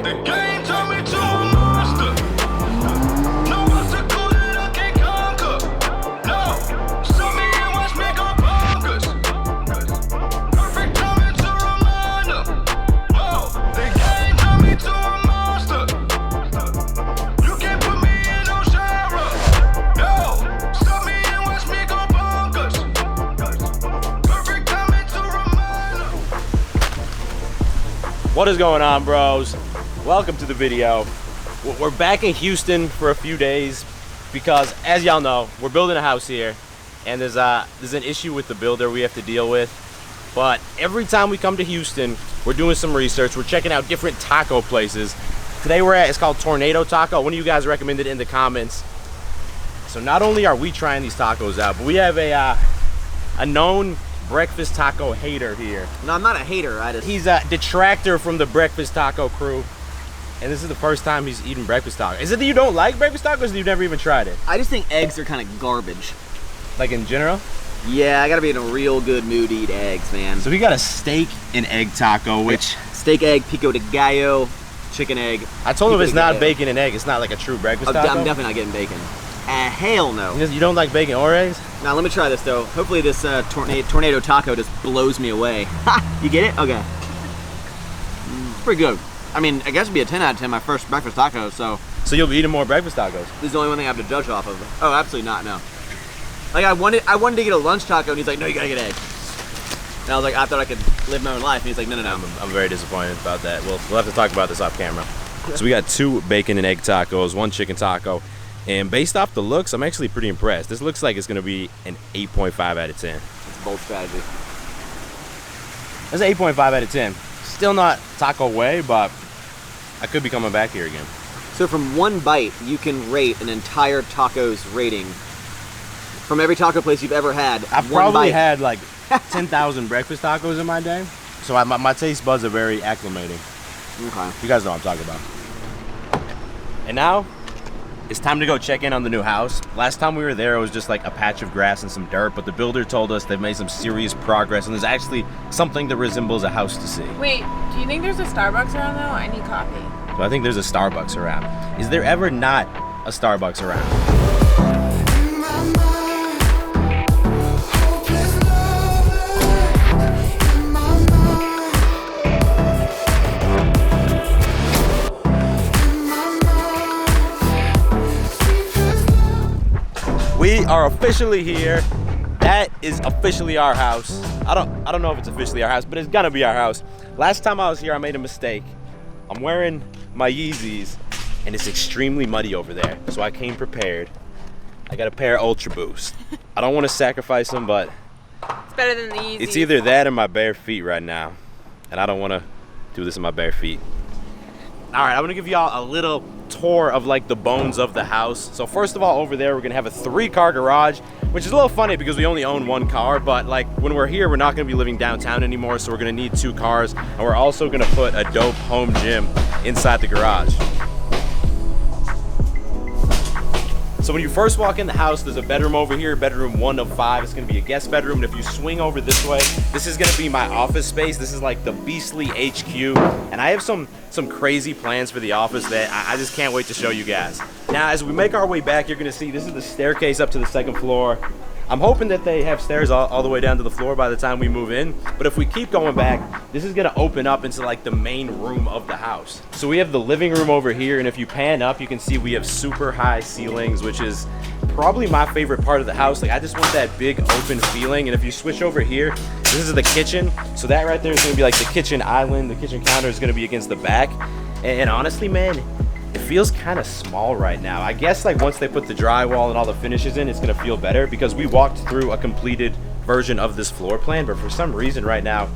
The game turned me to a monster. No obstacle that I can't conquer. No, saw me and watch me go bonkers. Perfect timing to remind them. Whoa, the game turned me to a monster. You can't put me in no genre. No, saw me and watch me go bonkers. Perfect timing to remind them. What is going on, bros? Welcome to the video. We're back in Houston for a few days because, as y'all know, we're building a house here, and there's an issue with the builder we have to deal with. But every time we come to Houston, we're doing some research. We're checking out different taco places. Today we're at, it's called Tornado Taco. One of you guys recommended it in the comments. So not only are we trying these tacos out, but we have a known breakfast taco hater here. No, I'm not a hater. He's a detractor from the breakfast taco crew, and this is the first time he's eaten breakfast taco. Is it that you don't like breakfast tacos, or you've never even tried it? I just think eggs are kind of garbage. Like in general? Yeah, I gotta be in a real good mood to eat eggs, man. So we got a steak and egg taco, which Steak, egg, pico de gallo, chicken egg. I told him pico it's de not gallo. bacon and egg. It's not like a true breakfast taco. I'm definitely not getting bacon. Hell no. You don't like bacon or eggs? Now let me try this though. Hopefully this tornado taco just blows me away. Ha! You get it? Okay. It's pretty good. I mean, I guess it'd be a 10 out of 10, my first breakfast taco, so. So you'll be eating more breakfast tacos? This is the only one thing I have to judge off of. Oh, absolutely not, no. Like I wanted to get a lunch taco, and he's like, no, you gotta get egg. And I was like, I thought I could live my own life, and he's like, no. I'm very disappointed about that. We'll have to talk about this off camera. So we got 2 bacon and egg tacos, 1 chicken taco, and based off the looks, I'm actually pretty impressed. This looks like it's gonna be an 8.5 out of 10. It's a bold strategy. That's an 8.5 out of 10. Still not taco way, but I could be coming back here again. So from one bite, you can rate an entire taco's rating. From every taco place you've ever had, I've one probably bite. had like 10,000 breakfast tacos in my day, so my taste buds are very acclimating. Okay. You guys know what I'm talking about. And now, it's time to go check in on the new house. Last time we were there, it was just like a patch of grass and some dirt, but the builder told us they've made some serious progress, and there's actually something that resembles a house to see. Wait, do you think there's a Starbucks around though? I need coffee. So I think there's a Starbucks around. Is there ever not a Starbucks around? We are officially here. That is officially our house. I don't know if it's officially our house, but it's gonna be our house. Last time I was here, I made a mistake. I'm wearing my Yeezys, and it's extremely muddy over there, so I came prepared. I got a pair of Ultra Boost. I don't want to sacrifice them, but It's better than the Yeezys. it's either that or my bare feet right now, and I don't want to do this in my bare feet. All right, I'm gonna give y'all a little tour of like the bones of the house. So first of all, over there, we're gonna have a 3-car garage, which is a little funny because we only own 1 car, but like when we're here, we're not gonna be living downtown anymore, so we're gonna need 2 cars, and we're also gonna put a dope home gym inside the garage. So when you first walk in the house, there's a bedroom over here, bedroom 1 of 5. It's gonna be a guest bedroom, and if you swing over this way, this is gonna be my office space. This is like the beastly HQ, and I have some crazy plans for the office that I just can't wait to show you guys. Now, as we make our way back, you're gonna see this is the staircase up to the 2nd floor. I'm hoping that they have stairs all the way down to the floor by the time we move in, but if we keep going back, this is gonna open up into like the main room of the house. So we have the living room over here, and if you pan up, you can see we have super high ceilings, which is probably my favorite part of the house. Like I just want that big open feeling, and if you switch over here, this is the kitchen. So that right there is gonna be like the kitchen island. The kitchen counter is gonna be against the back, and honestly, man, it feels kind of small right now. I guess like once they put the drywall and all the finishes in, it's gonna feel better because we walked through a completed version of this floor plan, but for some reason right now,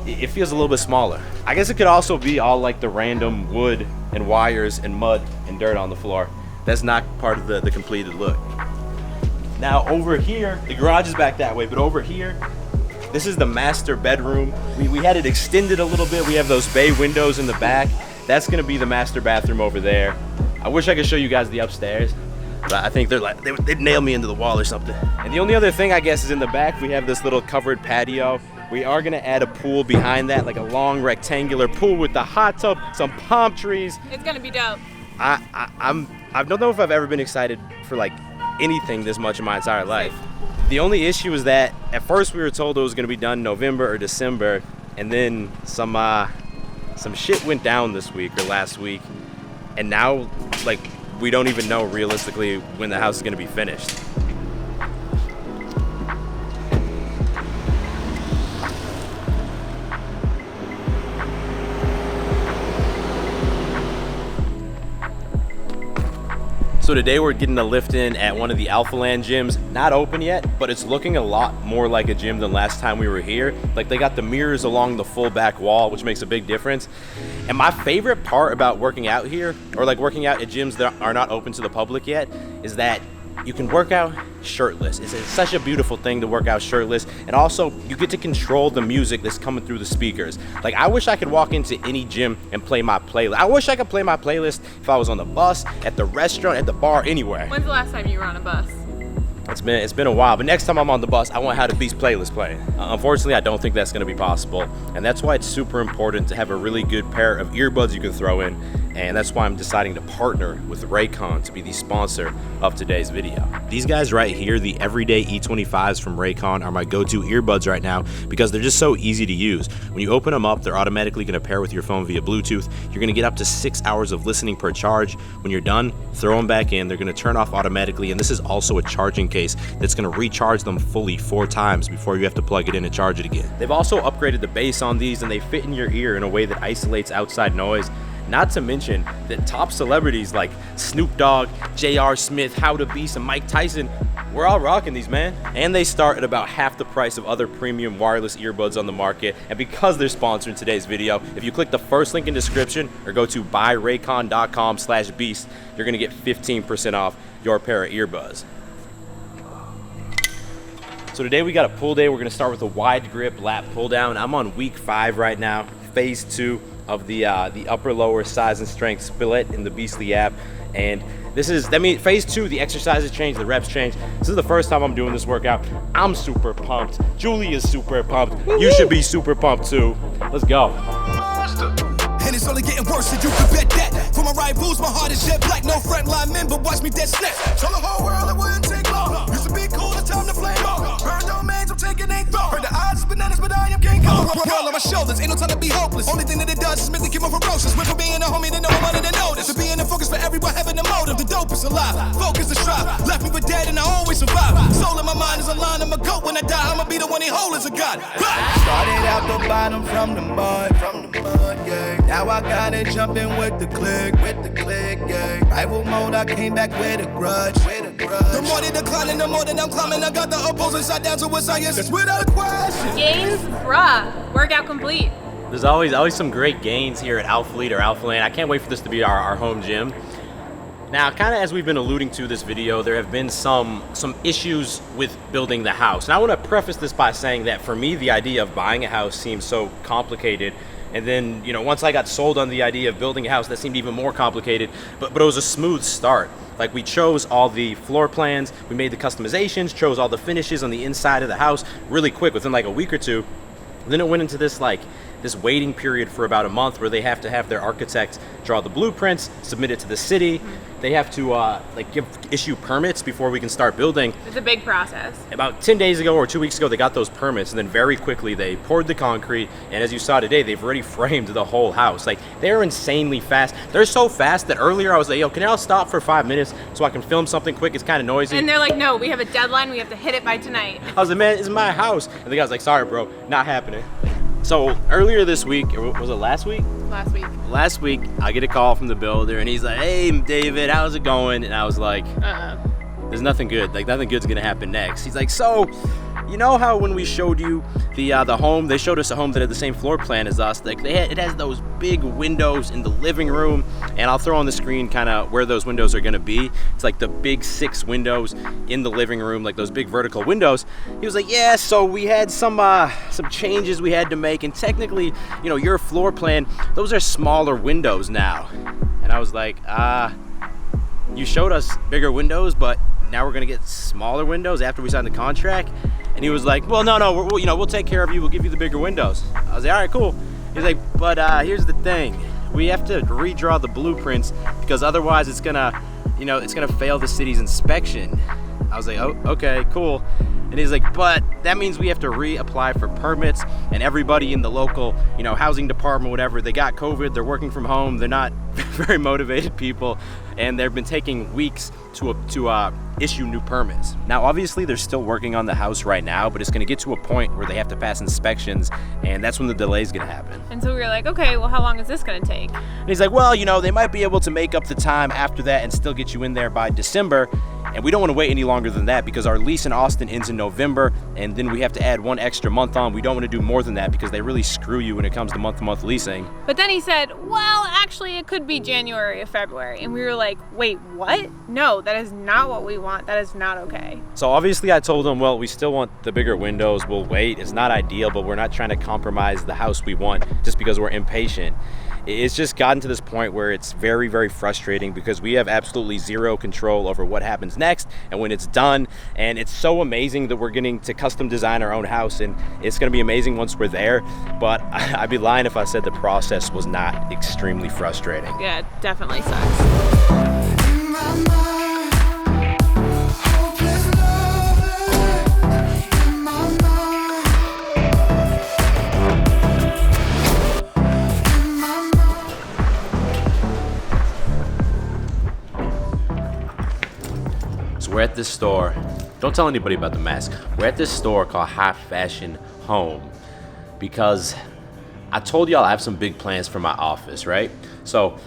it feels a little bit smaller. I guess it could also be all like the random wood and wires and mud and dirt on the floor. That's not part of the completed look. Now over here, the garage is back that way, but over here, this is the master bedroom. We had it extended a little bit. We have those bay windows in the back. That's gonna be the master bathroom over there. I wish I could show you guys the upstairs, but I think they'd nail me into the wall or something. And the only other thing I guess is in the back, we have this little covered patio We are gonna add a pool behind that, like a long rectangular pool with the hot tub, some palm trees. It's gonna be dope. I don't know if I've ever been excited for like anything this much in my entire life. The only issue is that at first we were told it was gonna be done November or December, and then some shit went down this week or last week, and now like we don't even know realistically when the house is gonna be finished. So today we're getting a lift in at one of the Alpha Land gyms. Not open yet, but it's looking a lot more like a gym than last time we were here. Like they got the mirrors along the full back wall, which makes a big difference. And my favorite part about working out here, or like working out at gyms that are not open to the public yet, is that you can work out shirtless. It's such a beautiful thing to work out shirtless. And also you get to control the music that's coming through the speakers. Like I wish I could walk into any gym and play my playlist. I wish I could play my playlist if I was on the bus, at the restaurant, at the bar, anywhere. When's the last time you were on a bus? It's been a while, but next time I'm on the bus, I want How to Beast playlist playing. Unfortunately, I don't think that's gonna be possible. And that's why it's super important to have a really good pair of earbuds you can throw in. And that's why I'm deciding to partner with Raycon to be the sponsor of today's video. These guys right here, the Everyday E25s from Raycon, are my go-to earbuds right now because they're just so easy to use. When you open them up, they're automatically gonna pair with your phone via Bluetooth. You're gonna get up to 6 hours of listening per charge. When you're done, throw them back in. They're gonna turn off automatically, and this is also a charging case that's gonna recharge them fully 4 times before you have to plug it in and charge it again. They've also upgraded the bass on these, and they fit in your ear in a way that isolates outside noise. Not to mention that top celebrities like Snoop Dogg, J.R. Smith, How to Beast, and Mike Tyson, we're all rocking these, man. And they start at about half the price of other premium wireless earbuds on the market. And because they're sponsoring today's video, if you click the first link in description or go to buyraycon.com/beast, you're gonna get 15% off your pair of earbuds. So today we got a pull day. We're gonna start with a wide grip lat pull down. I'm on week 5 right now, phase 2 of the upper lower size and strength split in the Beastly app. And phase 2, the exercises change, the reps change. This is the first time I'm doing this workout. I'm super pumped. Julie is super pumped. You should be super pumped too. Let's go. And it's only getting worse, and you can bet that. For my rivals, my heart is jet black. No front line men, but watch me dead snap. Show the whole world it wouldn't take long. Used to be cool, it's time to flame on. Burn domains, I'm taking ain't thought. Heard the odds is bananas, but I am King Kong. Roll on my shoulders, ain't no time to be hopeless. Only thing that it does is make me keep on ferocious. Went from being a homie to no one to notice. To being the focus for everyone having a motive. The dope is alive, focus is strive. Left me for dead and I always survive. Soul in my mind is aligned, I'm a goat. When I die, I'ma be the one he hold as a god. Started out the bottom from the mud, yeah. Now I gotta jump in with the click, yeah. Rival mode, I came back with a grudge, The more they declining, the more that I'm climbing. I got the opposing side down to a science. It's without a question. Gains, bruh. Workout complete. There's always some great gains here at Alpha Lead or Alpha Land. I can't wait for this to be our home gym. Now, kind of as we've been alluding to this video, there have been some issues with building the house. And I want to preface this by saying that for me, the idea of buying a house seems so complicated. And then, once I got sold on the idea of building a house, that seemed even more complicated, but it was a smooth start. Like, we chose all the floor plans, we made the customizations, chose all the finishes on the inside of the house really quick, within like a week or two. And then it went into this waiting period for about a month where they have to have their architect draw the blueprints, submit it to the city. They have to issue permits before we can start building. It's a big process. About 10 days ago or 2 weeks ago, they got those permits, and then very quickly they poured the concrete. And as you saw today, they've already framed the whole house. Like, they're insanely fast. They're so fast that earlier I was like, yo, can y'all stop for 5 minutes so I can film something quick? It's kind of noisy. And they're like, no, we have a deadline. We have to hit it by tonight. I was like, man, it's my house. And the guy's like, sorry, bro, not happening. So earlier this week, or was it last week? Last week, I get a call from the builder, and he's like, hey, David, how's it going? And I was like, there's nothing good. Like, nothing good's gonna happen next. He's like, so, you know how when we showed you the home, they showed us a home that had the same floor plan as us. Like, it has those big windows in the living room, and I'll throw on the screen kind of where those windows are gonna be. It's like the big 6 windows in the living room, like those big vertical windows. He was like, yeah, so we had some changes we had to make, and technically, your floor plan, those are smaller windows now. And I was like, you showed us bigger windows, but now we're gonna get smaller windows after we signed the contract. And he was like, well, no, we'll take care of you. We'll give you the bigger windows. I was like, all right, cool. He's like, but here's the thing. We have to redraw the blueprints because otherwise it's gonna fail the city's inspection. I was like, oh, okay, cool. And he's like, but that means we have to reapply for permits, and everybody in the local, housing department, whatever, they got COVID, they're working from home, they're not very motivated people, and they've been taking weeks to issue new permits. Now, obviously, they're still working on the house right now, but it's gonna get to a point where they have to pass inspections, and that's when the delay is gonna happen. And so we were like, okay, well, how long is this gonna take? And he's like, well, they might be able to make up the time after that and still get you in there by December. And we don't want to wait any longer than that because our lease in Austin ends in November, and then we have to add 1 extra month on. We don't want to do more than that because they really screw you when it comes to month-to-month leasing. But then he said, well, actually, it could be January or February. And we were like, wait, what? No, that is not what we want. That is not okay. So obviously I told him, well, we still want the bigger windows. We'll wait. It's not ideal, but we're not trying to compromise the house we want just because we're impatient. It's just gotten to this point where it's very, very frustrating because we have absolutely zero control over what happens next and when it's done. And it's so amazing that we're getting to custom design our own house, and it's going to be amazing once we're there. But I'd be lying if I said the process was not extremely frustrating. Yeah, it definitely sucks. We're at this store. Don't tell anybody about the mask. We're at this store called High Fashion Home because I told y'all I have some big plans for my office, right? So,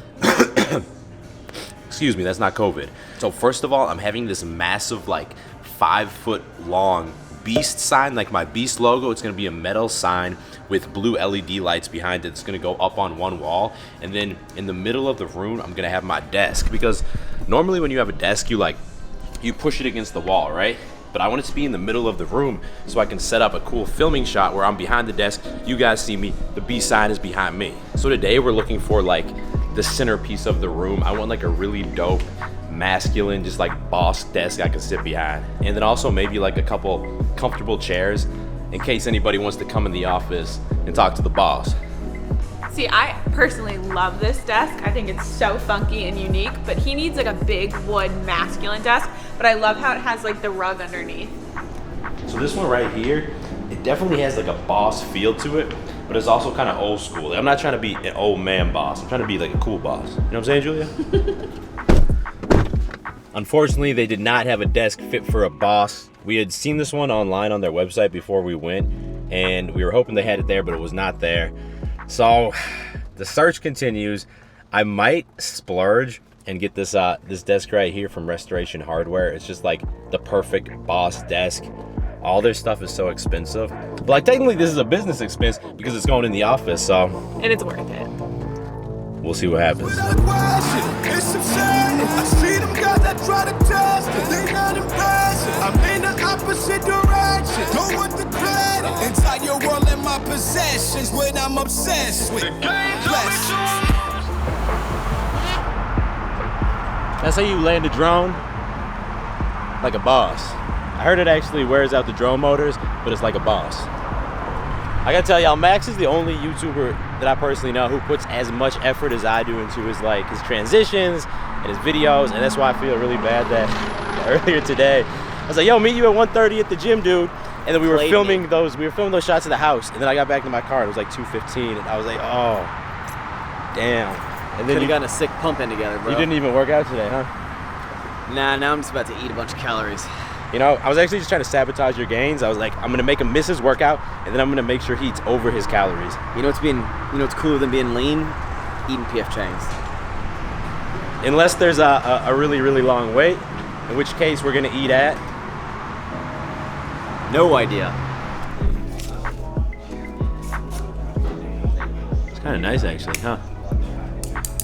excuse me, that's not COVID. So first of all, I'm having this massive 5-foot long Beast sign, like my Beast logo. It's gonna be a metal sign with blue LED lights behind it. It's gonna go up on one wall, and then in the middle of the room, I'm gonna have my desk because normally when you have a desk, you push it against the wall, right? But I want it to be in the middle of the room so I can set up a cool filming shot where I'm behind the desk, you guys see me, the B sign is behind me. So today we're looking for the centerpiece of the room. I want a really dope, masculine, just boss desk I can sit behind. And then also maybe a couple comfortable chairs in case anybody wants to come in the office and talk to the boss. See, I personally love this desk. I think it's so funky and unique, but he needs a big wood masculine desk, but I love how it has the rug underneath. So this one right here, it definitely has a boss feel to it, but it's also kind of old school. I'm not trying to be an old man boss. I'm trying to be a cool boss. You know what I'm saying, Julia? Unfortunately, they did not have a desk fit for a boss. We had seen this one online on their website before we went, and we were hoping they had it there, but it was not there. So the search continues. I might splurge and get this desk right here from Restoration Hardware. It's just the perfect boss desk. All their stuff is so expensive. But technically this is a business expense because it's going in the office, so. And it's worth it. We'll see what happens. It's absurd. I see them guys that try to test it. They not impressive. I'm in the opposite direction. Don't want the credit. Entire world in my possessions. What I'm obsessed with. Bless. That's how you land a drone? Like a boss. I heard it actually wears out the drone motors, but it's like a boss. I gotta tell y'all, Max is the only YouTuber that I personally know who puts as much effort as I do into his his transitions and his videos, and that's why I feel really bad that earlier today I was like, yo, meet you at 1:30 at the gym, dude. And then we were filming those shots of the house, and then I got back to my car and it was 2:15, and I was like, oh, damn. And then you got a sick pump in together, bro. You didn't even work out today, huh? Nah, now I'm just about to eat a bunch of calories. I was actually just trying to sabotage your gains. I was like, I'm gonna make him miss his workout, and then I'm gonna make sure he eats over his calories. You know what's cooler than being lean? Eating PF Chang's. Unless there's a really, really long wait, in which case we're gonna eat at. No idea. It's kind of nice actually, huh?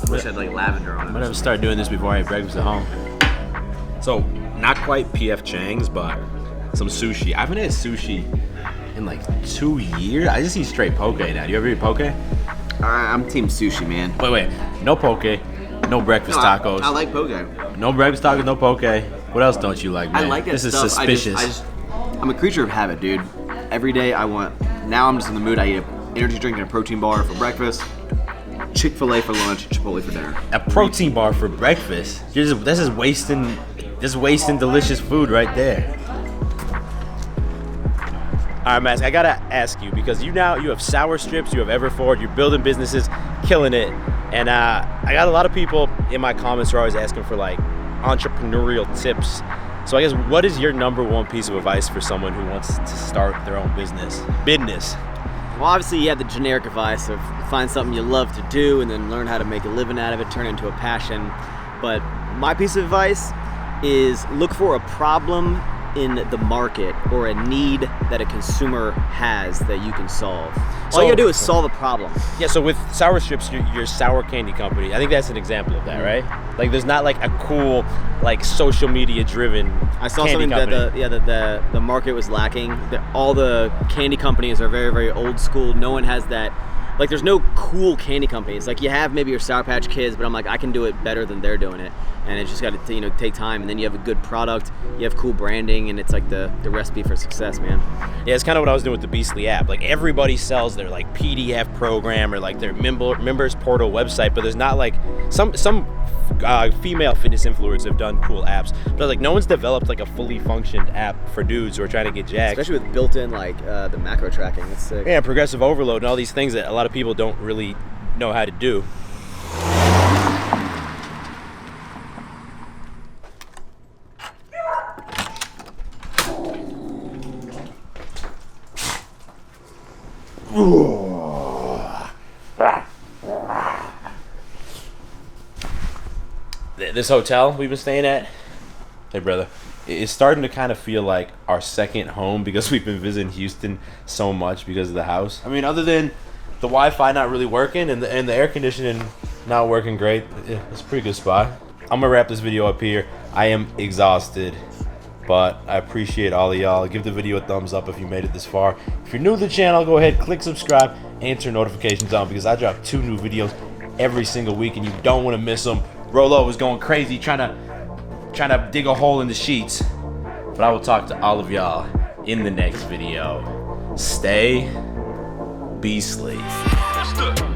I wish I had lavender on it. I'm gonna start doing this before I eat breakfast at home. So, not quite PF Chang's, but some sushi. I haven't had sushi in 2 years. I just eat straight poke now. Do you ever eat poke? I'm team sushi, man. Wait. No poke, no breakfast tacos. I like poke. No breakfast tacos, no poke. What else don't you like, man? I like that This stuff. is suspicious. I'm a creature of habit, dude. Every day now I'm just in the mood, I eat an energy drink and a protein bar for breakfast, Chick-fil-A for lunch, Chipotle for dinner. A protein bar for breakfast. This is wasting delicious food right there. All right, Mask, I gotta ask you, because you have Sour Strips, you have Everford, you're building businesses, killing it, and I got a lot of people in my comments who are always asking for like entrepreneurial tips. So I guess, what is your number one piece of advice for someone who wants to start their own business? Well, obviously you have the generic advice of find something you love to do and then learn how to make a living out of it, turn it into a passion. But my piece of advice is look for a problem in the market or a need that a consumer has that you can solve. All you gotta do is solve a problem. Yeah, so with Sour Strips, your sour candy company, I think that's an example of that, right? Like, there's not like a cool, like, social media driven I saw candy something company. that the market was lacking. That all the candy companies are very, very old school. No one has that. Like, there's no cool candy companies. Like, you have maybe your Sour Patch Kids, but I'm like, I can do it better than they're doing it. And it's just got to, take time. And then you have a good product, you have cool branding, and it's like the recipe for success, man. Yeah, it's kind of what I was doing with the Beastly app. Like, everybody sells their like PDF program or like their members portal website, but there's not like some female fitness influencers have done cool apps, but like no one's developed like a fully functioned app for dudes who are trying to get jacked. Especially with built-in like the macro tracking. That's sick. Yeah, progressive overload and all these things that a lot of people don't really know how to do. This hotel we've been staying at, hey brother, it's starting to kind of feel like our second home because we've been visiting Houston so much because of the house. I mean, other than the Wi-Fi not really working and the air conditioning not working great, it's a pretty good spot. I'm gonna wrap this video up here. I am exhausted, but I appreciate all of y'all. Give the video a thumbs up if you made it this far. If you're new to the channel, go ahead, click subscribe, and turn notifications on because I drop 2 new videos every single week and you don't want to miss them. Rolo was going crazy trying to dig a hole in the sheets. But I will talk to all of y'all in the next video. Stay beastly. Master.